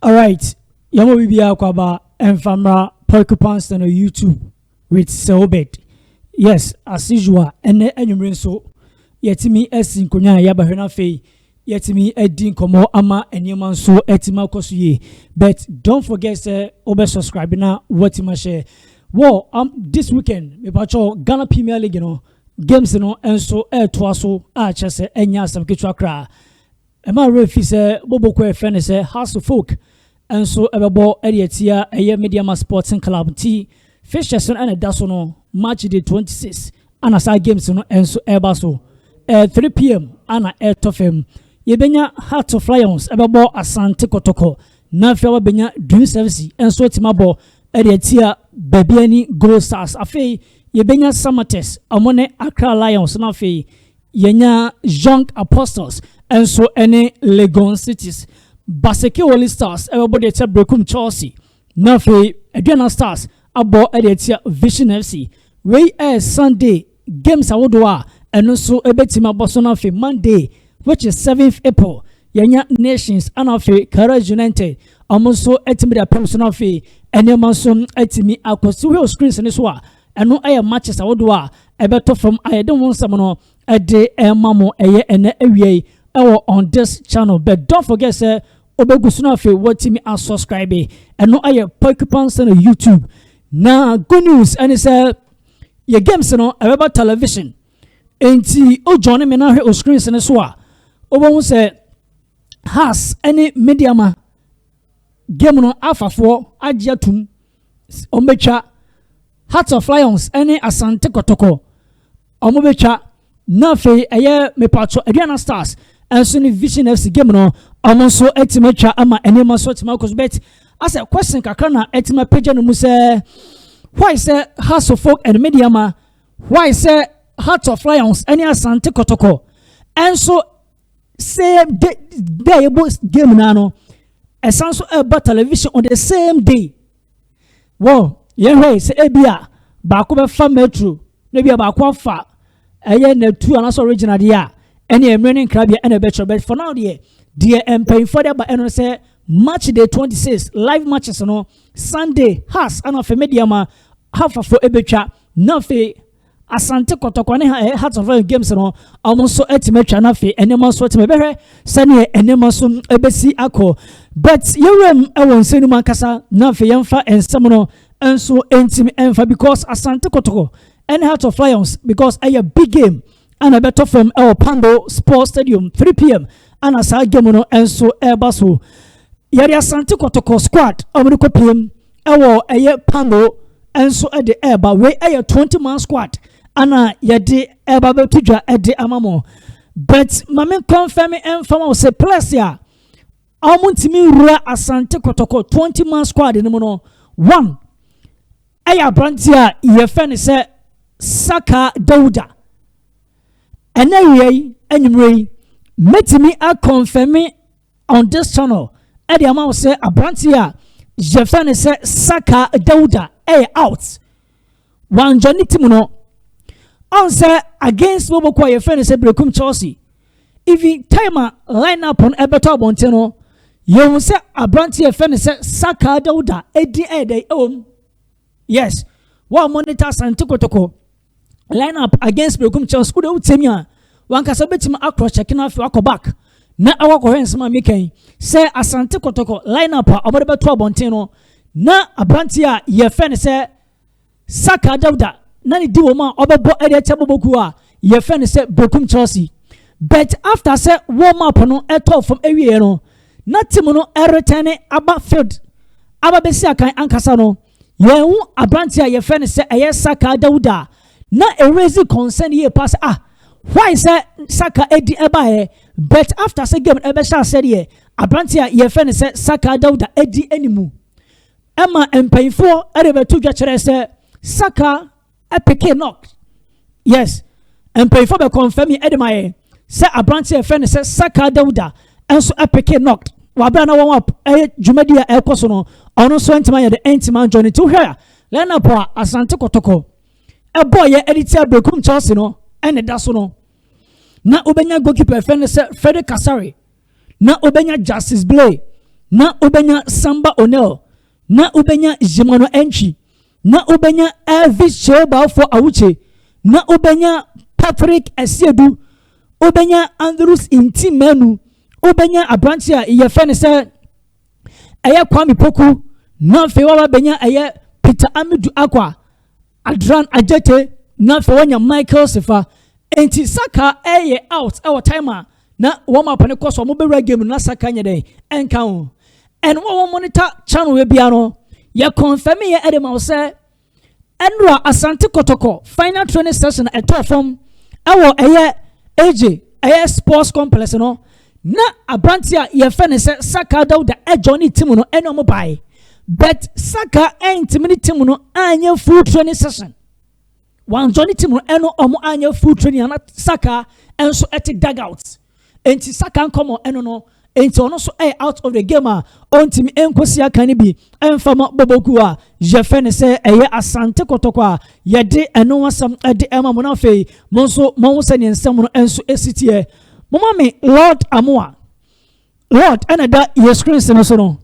All right. Yamo bibia kwaba enfamra porcupines on YouTube with Selbet. Yes, as usual, ene enyumren so yetimi esin konya yabahwena fei yetimi edin komo ama enyeman so etima kosuye. But don't forget say obe subscribe na watima share. Well, this weekend me pacho Ghana Premier League games enso twaso a chese enya asam ketwa kra. Ema refi se boboko efene se House of Folk enso ebebo ediatia eye Mediama Sporting Club T Fishes and daso no Matchday 26 ana sa games enso ebaso 3 p.m. ana tofem yebenya Heart of Lions ebebo Asante Kotoko na fiawa benya Dream Service enso timabo ediatia Babiani Gold Stars afei yebenya Samates amone Accra Lions na afei yenya Young Apostles enso ene Legon Cities Baseke Wally Stars everybody te Brekum Chelsea na afei Aduana Stars abo ediatia Vision FC we Sunday games awodoa eno so ebetima boso na afei Monday which is 7th April yenya Nations and afei Courage United amonso etimi da pem so na afei enema so etimi akoso we screens ne so a eno aye matches awodoa ebeto from ayede won sam no ede emamo eye ene awie on this channel. But don't forget say obegusu na afei watimi unsubscribe eno aye porcupines on YouTube. Now good news and say your games no about television enti o join me na hwe o screens ne so a obo say has any Mediama game no afafo agiatum ombecha Heart of Lions any Asante Kotoko omobecha na fe eye mepacho Aduana Stars enso ni Vision FC game no amonso etimecha ama enema so timakos bet as a question kakra na etima page no mu say why say House of Folk and Mediama why say Heart of Lions any Asante Kotoko enso same day game na no esanso about television on the same day. Well, yeah, say ebia ba ko be fa metro na bia ba ko fa eye na tu anaso original dia ene emrenin krabia ene betro bet for now there empay for there ba eno say Matchday 26 live matches no Sunday has and of Mediama half for ebetwa na fe Asante Kotoko ne Heart of Lions games no almost etimetwa na fe enema so etimebehwe sane enema so ebesi akọ but yewem ewon senu mankasa na fe yemfa ensem no enso entimi enfa because Asante Kotoko and Heart of Lions because a big game and a better from our Pando Sports Stadium 3 p.m. and as I game no enso ebaso yari Asante Kotoko squad omuko pm ewo eye Pando enso e de eba we eye 20-man squad ana yede eba betudwa e de amamo but mame confirm enfama say plus ya amuntimi rura Asante Kotoko 20-man squad ni no one aya brantia yefene se Saaka Dauda enewei enyumrei metimi a confirm on this channel e de amount say abrantia yefene se Saaka Dauda out one journey team no on say against Boboko yefene se Brekum Chelsea even timer line up on Ebeto Bonteno you say abrantia yefene se Saaka Dauda edi yes one monitor Asante Kotoko line up against Brekum Chelsea ude utemia wankasa betima across check na afi akọ back na awakọ hensema meken say Asante Kotoko line up obode beto abonteno na abranti a yefene say Saaka Dauda na ni di woma obebo ede cheboboku a yefene say Brekum Chelsea but after say warm up no eto from ewie no na team no return aba field aba besi akan ankasa no yehu abranti a yefene say eye Saaka Dauda na a raising concern ye pass why say Saka edi eba but after say game ebe sha said ye abrantia ye fene say Saaka Dauda edi enimu ema empayfo ede betu dwa kire say Saka epeke knock yes empayfo be confirm ede maye say abrantia ye fene say Saaka Dauda enso epeke knock wa bra na won up jumadia ekoso no ono so entima ye de entima journey to here line up Asante Kotoko a boy editor Brekum Chelsea no and daso no na obenya goalkeeper fene se Frederick Kasari na obenya Justice Blay na ubenya Samba Onel, na ubenya Jimano Entry, na ubenya Elvis Sheba for Auche, na ubenya Patrick Esiedu, ubenya Andrews Intimenu, ubenya Abrantia Yefenese, Aya Kwame Poku, na fewa benya Aya Peter Amidu Aqua, Adran Ajete, na fewa Michael Sefa, enti Saka out our timer, na wama panekos wa mobile game na Saka nyede, enka and one monitor channel we biano, ya confirm ye edema say, Enra Asante Kotoko, final training session at top form, awo AJ, sports complex no, na Abrantia ye fenese Saaka Dauda Johnny Timuno eno mobile. But Saka ain't many Timuno anya full training session. One Johnny Timuno eno omo anya full training and Saka and so at dugouts. And Saka come on eno no, and so also out of the game on team enkosia kanibi enfama bobokua je fenese Asante Kotoko yede eno wasam ede ema monafe monso monse ne nsem no enso esitie mama me Lord Amoa Lord anada your screen so no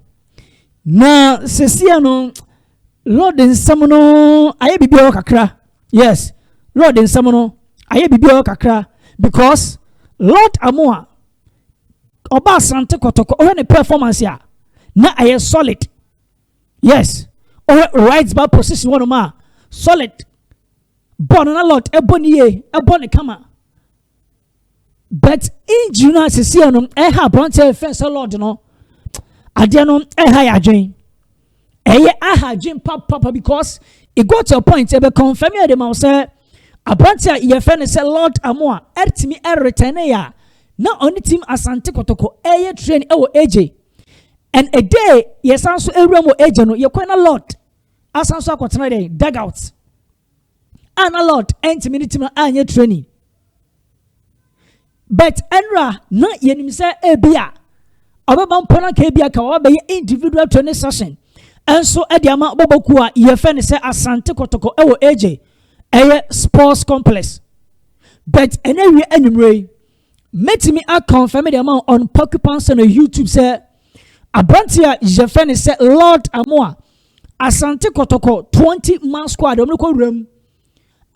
na sesia no Lord nsem no aye bibia kakra. Yes, Lord nsem no aye bibia kakra because Lord Amoa Oba Asante Kotoko or any performance ya na aye solid. Yes, or right back position one ma solid. Born a lot ebony ebony kama. But in Juna sesia no ha branch fence Lord no ade no ha adwen aha adwen papa because it got to a point e be confirm ya dem say abrantia ye fence Lord Amoa etimi return ya na only team Asante Kotoko train AJ and a day yes also ewremo AJ no ye kwena Lord asanso akotena dey dugout and a lot entimi team anya training but enra na yenim say ebia obeba mpona ka ebia ka oba be individual training session enso ediama boboku a ye fe ne say Asante Kotoko AJ sports complex but enewe anumre metimi a confirm the amount on Porcupine on YouTube say abrantia je fe ne say Lord Amoa Asante Kotoko 20-man squad omko room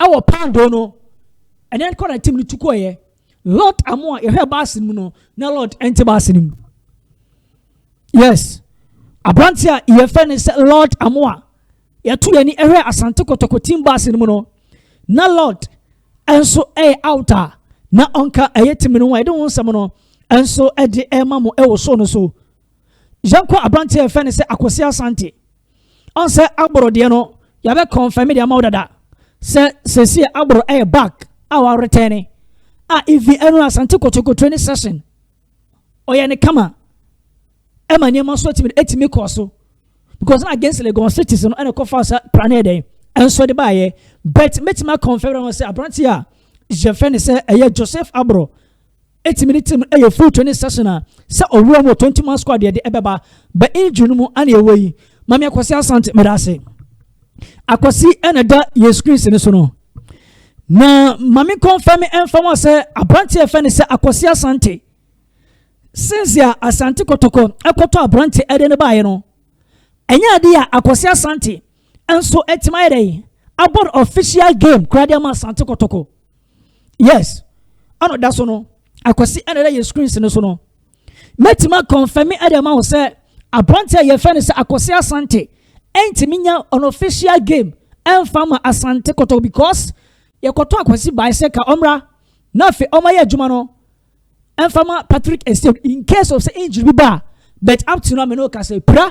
our pando no and then call team to koye Lord Amoa ye he basin mu no na Lord ente basin. Yes, abrantia ye fe ne say Lord Amoa ye to ye ni ehwe Asante Kotoko team basin mu no na Lord enso outer na onka team no I don't want some no enso de ema mo so no so janko abrantia ye fe ne say Akosi Asante on say Ablorh de no ya be confirm the amount dada say Ablorh back our returning if the Asante Kotoko training session oya ne kama ema niam so etimi koso because against Lagos City no ene kofa sa prane dey enso de baye but metima confirm say abrantia je fe ne say Joseph Ablorh etimi team full training session say owura mo 20-man squad de ebeba ba injunu mu ane ewe Mami Akosi Asante medase Akosi eneda ye screens ne so no na mami confirm inform say abrantia fe ne say Akosi Asante since ya Asante Kotoko ekoto abrantia ede ne baye no enya ade ya Akosi Asante enso etima ede about official game kradia ma Asante Kotoko. Yes, ano da so no Akosi eneda ye screens ne so no metima confirm ede ma wo say abrantia ye fe ne say Akosi Asante enti minya an official game enfama Asante Kotoko because ye koto Akosi bicycle omra na fe oma ye adwuma no enfama Patrick Estate in case of say injury ba but up to now me no ka say pra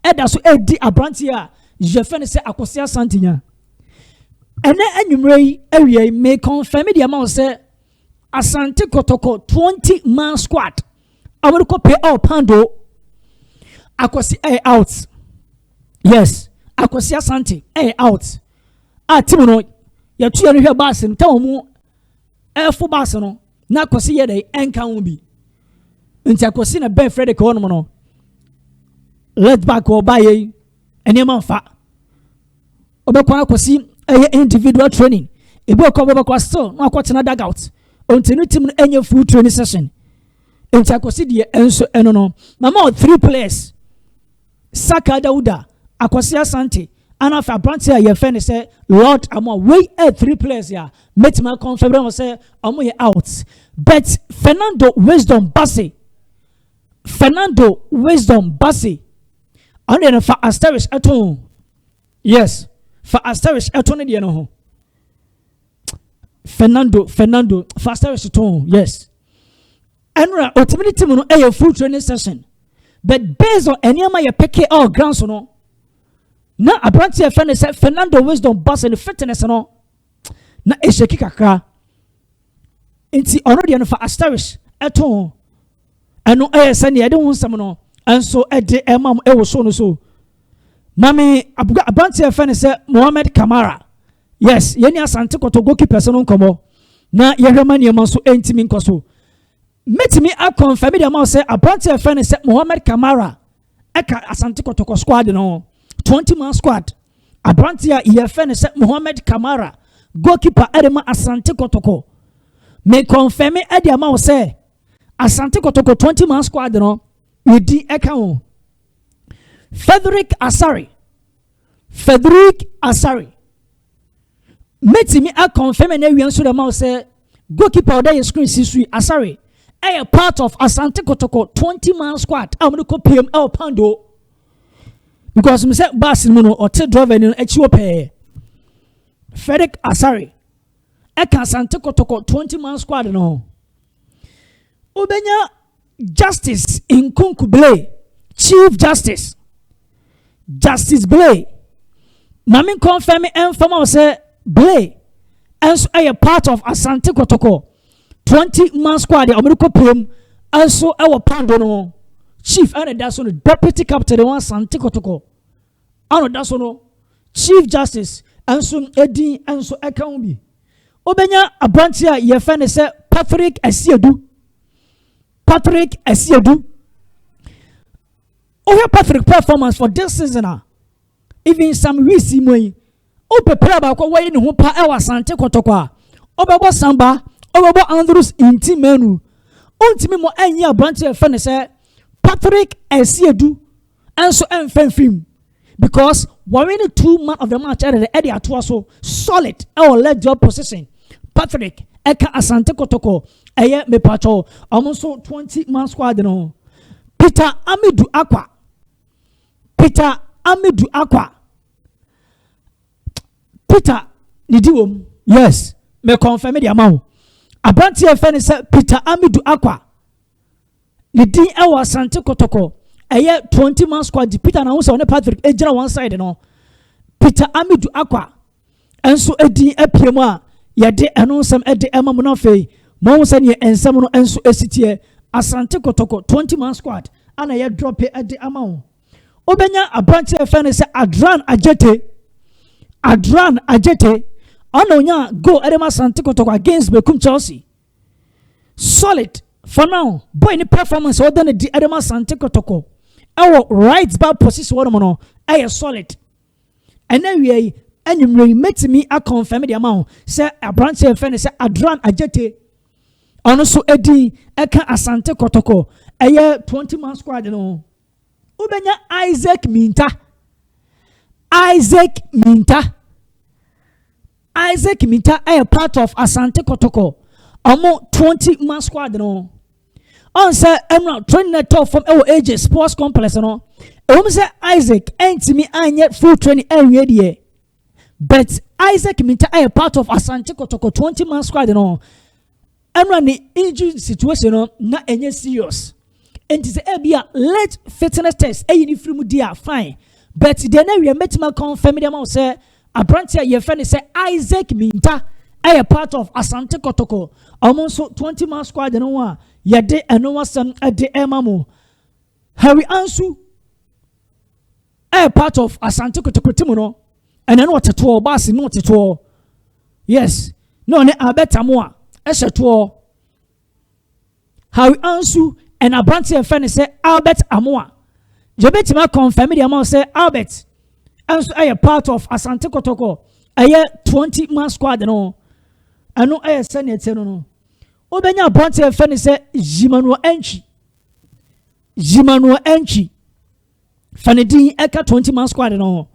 eda so edi abrantia je fe ne say Akosi Asante nya ene anwumrei awie me confirm the amount say Asante Kotoko 20-man squad amurko pay all pando Akosi out. Yes, Akosi Asante out. Team no ya tu ya no hwe bass no ta mu full bass no na Akosi ye dey enka wo bi. Nti Akosi na Ben Frederick won mo no. Let back or buy ene man fa. Obekwa Akosi individual training. Ebi okwa still na akwatena dugout. Until no team no enye full training session. Nti Akosi de enso eno no. Mama 3 players Saaka Dauda Asante ana fa branch ya friend say Lord amo we 3 players ya met my confirm say amo ye out but Fernando Wisdom Bassey and for Asterisk at home. Yes, for Asterisk at home. You know, Fernando, for Asterisk at home. Yes, and ultimately, no, a full training session, but based on any of my peke or grounds, no. Now, a branch of friend said Fernando Wisdom Bass and fitness, no. Na a shaky kakra. Inti already for Asterisk at home. And no, I don't want some no. And so at the Emam was so. Mammy, I've got a bunch of friends said Mohamed Kamara. Yes, Yeni Asante Kotoko person komo. Na Yeremani Manso entimin koso. Met me a confirm the amount say a bunch of friends said Mohamed Kamara. Eka Asante Kotoko squad no 20-man squad. A bunch of your friends said Mohamed Kamara. Goalkeeper Edema Asante Kotoko. Me confirm me at the amount say Asante Kotoko 20-man squad no. Udi Ekao Frederick Asari Meti me a confirm and every answer the mouse say goalkeeper there screen Sisui Asari a part of Asante Kotoko 20-man squad. I'm gonna copy him El Pando because me say Barcelona or Ted driver in Ethiopia. Frederick Asari Eka Asante Kotoko 20-man squad no Ubenya Justice in Kunkuble, Chief Justice Blay. Mami confirm me and from say Blay, also a part of Asante Kotoko 20-man squad. America Pim, also our Pandono Chief and that's on Deputy Captain one Asante Kotoko. Ano that's on Chief Justice and so Eddie and so Ekambi. Obenya Abantia ye friend say Patrick Esiedu. Oh, Patrick performance for this season. Even some recent way. Oh, prepare about what in who pa Asante Kotoko. Obabo Samba, Obabo Andrews inti menu. Untimi mo enya branch of friend say Patrick Esiedu and so film because we're in 2 months of the match at the Eddie Atuaso solid our leg job position. Patrick Eka Asante Kotoko eye me pacho almost 20-man squad no. Peter Amidou Aqua Peter Nidiwom. Yes, me confirm the amount. Abanti friend say Peter Amidou Aqua Nidi ewa Asante Kotoko eye 20-man squad. Peter na unsa on Patrick ejira one side no. Peter Amidou Aqua enso edi epiemu a yade eno sam ede emamu no fe mo se ne ensam no enso esitie Asante Kotoko 20-man squad ana ye drop ede amawo obenya abranche friend say Adran Ajete ana onya go edema Asante Kotoko against Bekum Chelsea solid for now boy ni performance other than the edema Asante Kotoko our right back position one no aye solid and then we anyway met me a confirm the amount say a branch of friend say Adran Ajete ono so edi eka Asante Kotoko eye 20-man squad no ubenya Isaac Minta a part of Asante Kotoko omo 20-man squad no on say emra training net from our age sports complex no say Isaac ain't me anye full training area there. But Isaac Minta a part of Asante Kotoko 20-man squad no. And run the injury situation no na enye serious. And it's a late fitness test. A uniform dia fine. But then we met my confirm them say a branch your friend say Isaac Minta a part of Asante Kotoko. Almost 20-man squad no one. Yade and no one son at the Emamo. Harry Ansu a part of Asante Kotoko Timono. And then what a tour, Bassi, not a tour. Yes, no, I bet more. As a tour. How we answer and a branch of friend say Albert Amoa. Jabet ma confirm the amount say Albert. And I a part of Asante Kotoko. A year 20-man squad no. I know I send it no. Obenya branch of friend say Jimano Enchi. fanedin eka 20-man squad no.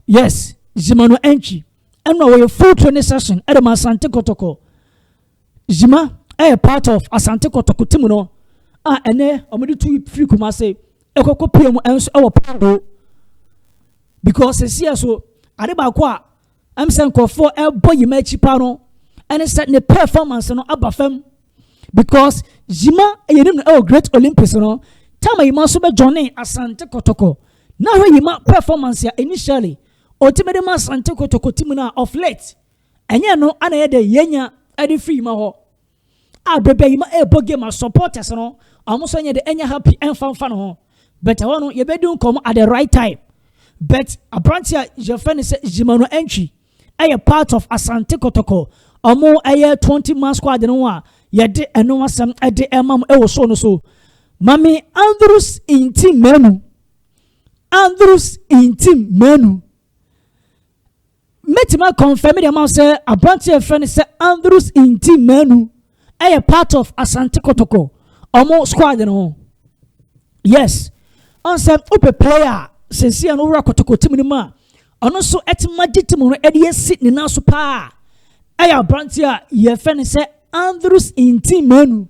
Yes, Zima no entry. And now we full training session at the Asante Kotoko. Zima a part of Asante Kotoko team no. Ene omedi 2 free Kumase. Ekoko PM and our pando. Because the so adeba kwa I'm saying for a boy you make chipano and it's set the performance no abafem because Zima a great Olympics no time you must be joining Asante Kotoko now you ma performance ya initially ultimately ma Asante Kotoko team na of late enya no ana de yenya ade free ma ho abebe ma e boge ma supporters no almost enya de enya happy and fan ho but I want you be doing come at the right time. But a branch here, your friend is Jimano entry. A part of Asante Kotoko. Or more a year 20-man squad no one. Yet and no one some at the Emam so. Mammy Andrews in team menu. Andrews in team menu. Metima confirm the amount say a branch here friend is Andrews in team menu. A part of Asante Kotoko. Or more squad no. Yes. On some upe player. Sensi an ora Kotoko team ni ma ono so etimagite mo no ede sit ni na so pa aya branch a ye fe ne se Andrews in team menu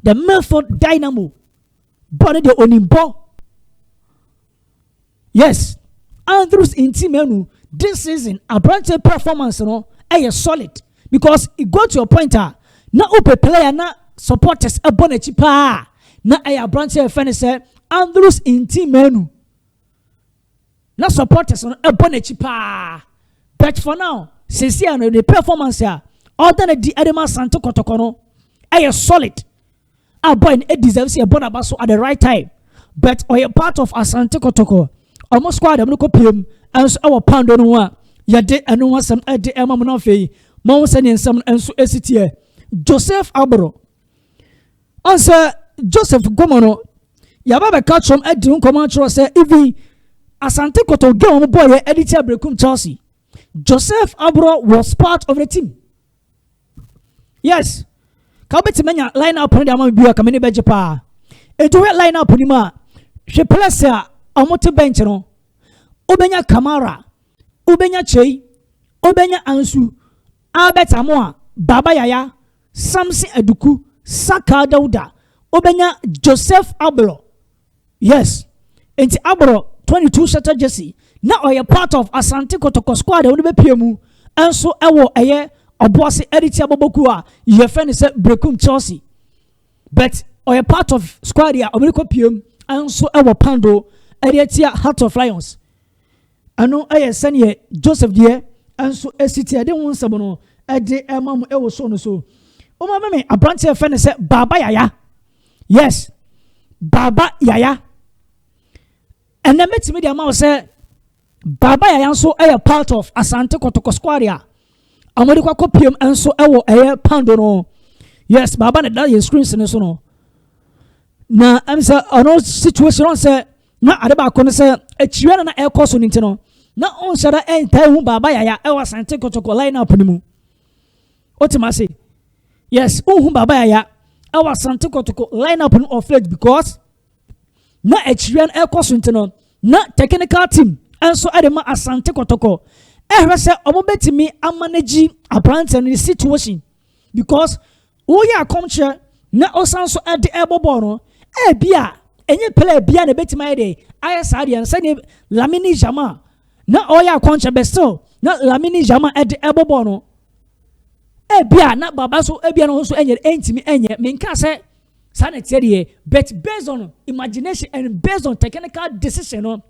the Milford Dynamo body the onimbo. Yes, Andrews in team menu this season a branch performance no aya solid because it go to a point na upe player na supporters abonechi pa na aya branch ye fe ne se Andrews in team menu na supporters on a bonnet pa. But for now, since the performance here, other than the Adema Asante Kotoko no, I solid. Our boy it deserves a bonabaso at the right time. But or a part of Asante Kotoko, almost squad them look up him and our pound on one. Ya de and no one some at the Emma Monofe, Mount and some and so SCTA. Joseph Ablorh. Answer Joseph Gomono. Yababa catch from Edun Command say even Asante Kotoko game boy editor Brekum Chelsea. Joseph Ablorh was part of the team. Yes. Kabeti menya line up on the amount biya kamene beje pa. Eto we line up ni ma. She place a amote bench no. Obenya Kamara, Obenya Chei, Obenya Ansu, Albert Amoa, Baba Yaya, Samson Eduku, Saaka Dauda, Obenya Joseph Ablorh. Yes. Enti Ablorh 22 shatter jersey. Now are part of Asante Kotoko squad on the PMU. And so ewo eye oboase editor Bobokua. Your friend is Brekum Chelsea. But are part of squad here Omiko PM and so ewo Pando editor Heart of Lions. I know I send ye Joseph dear and so SCT I don't want someone at the Emam ewo so. Oh my meme a branch of friend is Baba Yaya. Yes. Baba Yaya. And then met me the amount say Baba Yaya so a part of Asante Kotoko squad here. America copium and so a pound no. Yes, Baba that is screen so no. Na I'm say no situation on say na adeba kono say a chiana na air course on intino. Na on shada enta hu Baba Yaya e Asante Kotoko line up ni mu. Otimase. Yes, hu Baba Yaya e Asante Kotoko line up on fledge because na H1 air course intino na technical team and so adema Asante Kotoko say obetimi manage a brand and the situation because we are come na osanso at the elbow no bia enye play bia na betima dey ISR and say Lamine Jama na oya konche besto na Lamine Jama at the elbow no bia na baba so bia no so enye entimi enye menka say sanitary but based on imagination and based on technical decision no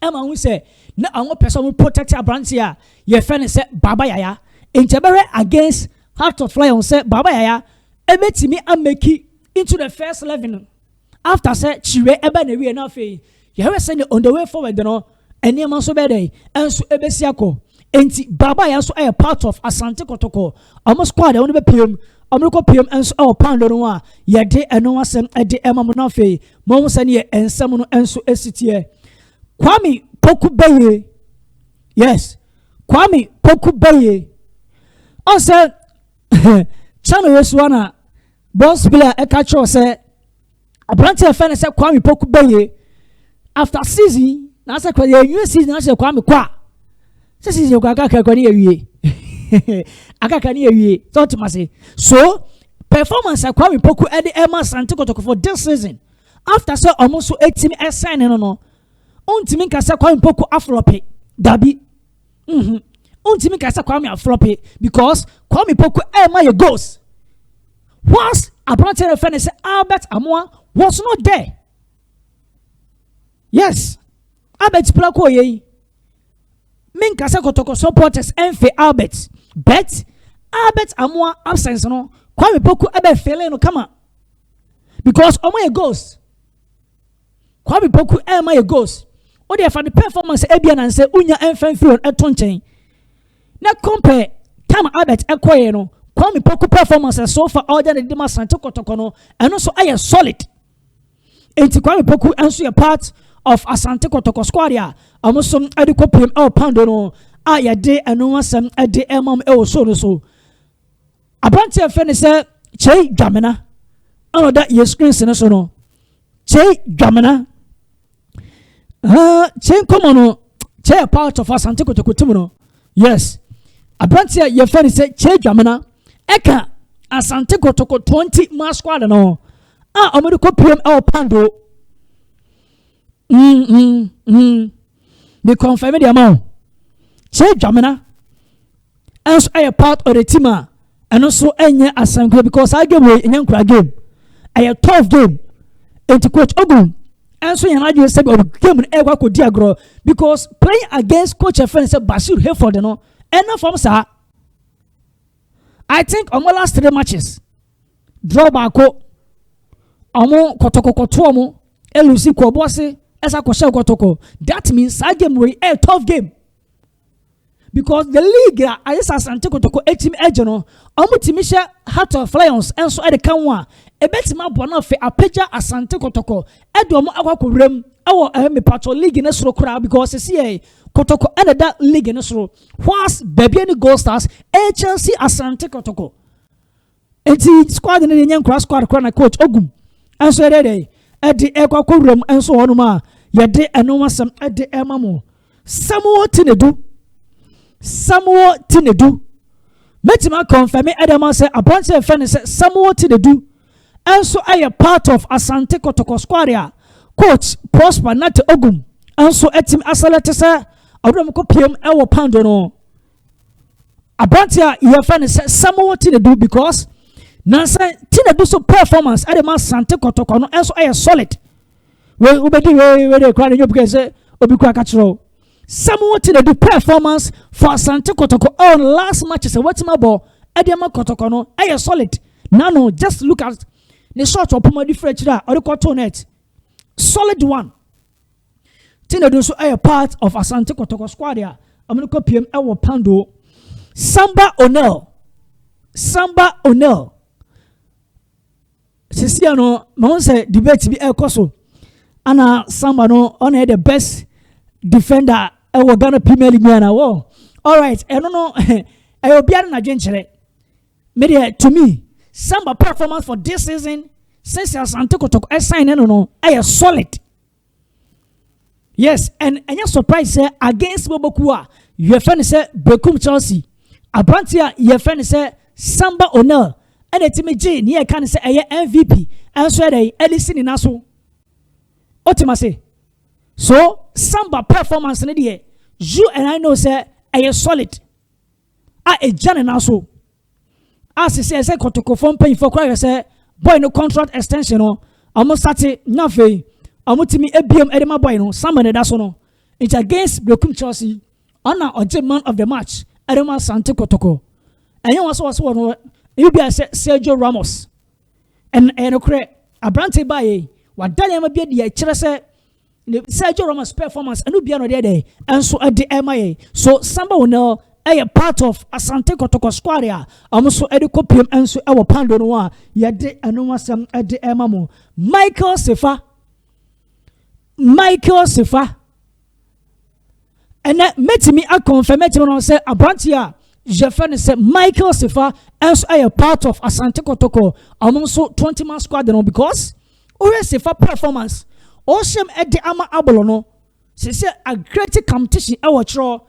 Emma we say na anwo person we protect our branch here ye friend say Baba Yaya intebere against Heart of Lions say Baba Yaya ebetimi ameki into the first 11 after say chiwe eba na we na fe ye we say on the way forward no eniema so be dey enso ebesi akọ enti Baba Yaya so a part of Asante Kotoko almost squad on be PM America PM enso our pound no a ye de eno asem e de ema mo na fe mo say ne ensem no enso esitie Kwame Pokubeye. Yes. Kwame Pokubeye. Also, channel Yeswana boss player Ekacho say a branch of fan say Kwame Pokubeye after season na say kwa new season na say kwa me kwa season kwa aka kwa ni awie aka ni awie so to say so performance akwa me poku e de Asante Kotoko for this season after say almost so 18 sign no ontimi ka say kwa me poku aflope dabi ontimi ka say kwa me aflope because kwa me poku ma ye goals once Abranteɛ friend say Albert Amoa was not there. Yes, Albert Plako ye. Min Kasa Kotoko supporters enfe Albert, but Albert Amoa absence no. Kwame Poku ebe fele no kama because omo ye ghost. Kwame Poku ema ye ghost. O dey for the performance ebia na say unya enfe free on eton chen. Na compare time Albert ekoye no. Kwame Poku performance so far all the Asante Kotoko no and also I solid. Enti Kwame Poku also a part of Asante Kotoko squad ya. Almost some adequate pim pound no. Aya de and no some a de so. Abranteɛ friend say Che Gamena. Oh that your screen so no. Che Gamena. Che come on. Che a part of Asante Kotoko team no. Yes. Abranteɛ your friend say Che Gamena. Eka Asante Kotoko 20 man squad no. Omodu ko PM pando. They confirm the amount. Che Jamina. Also I a part of the team and also enye Asante because I game in yankra game. A tough game. And to coach Ogun. And so you just said game in ever could diagro because playing against coach a friend said Bashir Hayford no. And no from sir. I think on my last 3 matches, draw back, Omo Kotoko Kotuomo, Elusi Kwabose, Esa Kosha Kotoko. That means that game will be a tough game. Because the league, I just Asante Kotoko, a team agent, Omo Timisha Heart of Lions, and so at the Kanwa, a better map one of a picture Asante Kotoko, Edomo Aquakurem, our Patro League in a slow crowd because CA. Kotoko ended that league in Oslo. Whilst baby any goal stars, Chelsea Asante Kotoko. Eti squad in the young cross squad coach Ogum. And so day at the Equa room and so on ma. Yade and no one some at the Emamo. Samuel Tinedu. Metima confirm me Adama say a bunch of friends Samuel Tinedu. And so I a part of Asante Kotoko squad. Coach Prosper not Ogum. And so etim asalete say Abram ko PM ewo pound no. Abrantia your friend say Samuel Tinedu because nansa Tinedu so performance at the Asante Kotoko no and so I solid. We dey cry you because say obi kwa kachiro. Samuel Tinedu performance for Asante Kotoko on last match say wetin ball at the Kotoko no I solid. No just look at the shot of Puma different there or the cotton net. Solid one. Tinedu so a part of Asante Kotoko squad ya. I'm going to copy him our pando. Samba O'Neill. Sisiano, my say debate be a coso. Anna Samba no on the best defender our Ghana Premier League man. All right, I don't know. I will be an agent. Media to me, Samba performance for this season since Asante Kotoko I sign no. I am solid. Yes, and you're surprised say against Bobokua, your friend say Bekum Chelsea. Abrantia, your friend say Samba O'Neill. And it's me J near can say a MVP. And so they Edison in Aso. Otimase. So Samba performance in the you and I know say a solid. A Jan and Aso. As he says, I Kotoko phone paying for cry say boy no contract extension no. Almost started nothing. Amutimi ABM Edema boy no Samuel Edaso no. It's against Bekum Chelsea. Honor or man of the match. Edema Asante Kotoko. And you also one you be Sergio Ramos. And okre Abrante baye what Daniel be the chere say Sergio Ramos performance and you be no there and so at the MIA. So Samba will know a part of Asante Kotoko squad ya. Also ediko PM and so our pando no ya de anoma sam at the Emamo. Michael Sefa. And that met me a confirmation on say Abrantia. Jefferson said Michael Sefa as a part of Asante Kotoko. I'm also 20 man squad because Ore Sefa performance. Ocean at the ama abolono. She said a great competition our tro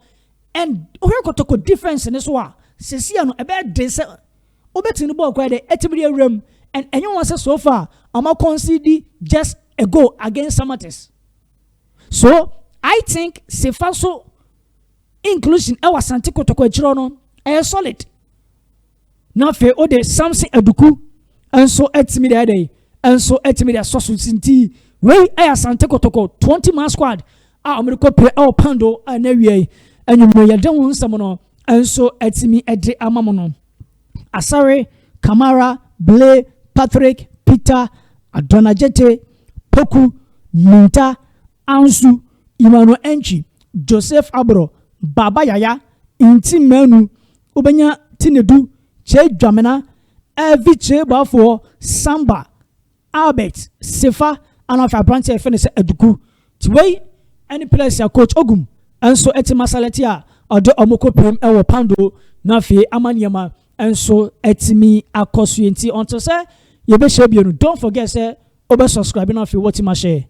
and Kotoko difference in this war. She see a bad day. Obet in the ball quite a etibia room and anyone says so far, I'm not conceding just a goal against Samates. So I think Sefaso inclusion our Asante Kotoko Chirono is solid. Now for ode something eduku and so etimi the day and so etimi the sosu sinti we Asante Kotoko 20-man squad America play our pando and every and you may don't someone and so etimi ede amamono Asare Kamara Blay Patrick Peter Adonajete Poku Minta Ansu Imano Enchi Joseph Ablorh Baba Yaya Inti Menu Ubenya Tinedu Che Jamena Eviche Bafo Samba Albert Sefa and of our branch finish eduku Tway any place ya coach Ogum and so eti masaletia or the omoko prim ewo pando na fe amanyama and so etimi akosu enti until say you be share don't forget say obe subscribe na fe what ma share.